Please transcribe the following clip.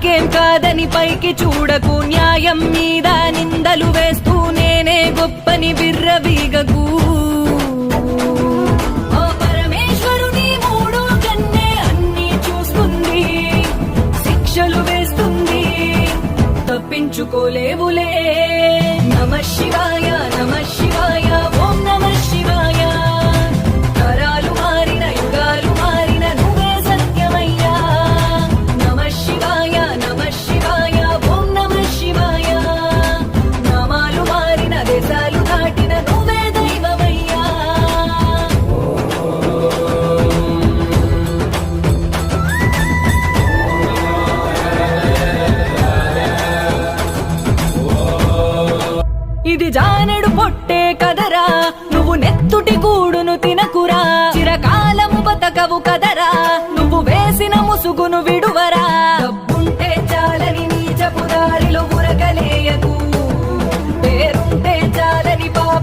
నాకేం కాదని పైకి చూడకు, న్యాయం మీద నిందలు వేస్తూ నేనే గొప్పని బిర్రవీగకు. ఓ పరమేశ్వరుని మూడో కన్నే అన్నీ చూస్తుంది, శిక్షలు వేస్తుంది, తప్పించుకోలేవులే. నమః శివాయ నమః శివాయ ఓం నమః శివాయ. తరాలు మారిన యుగాలు మారిన నువ్వే సత్యమయ్యా. నమః శివాయ నమః శివాయ ఓం నమః శివాయ. నామాలు మారిన దేశాలు దాటిన నువ్వే దైవమయ్యా. ఇది జానెడు పొట్టే కదరా, నువ్వు నెత్తుటి కూడును తినకురా. చిరకాలము బతకవు కదరా, నువ్వు వేసిన ముసుగును విడువ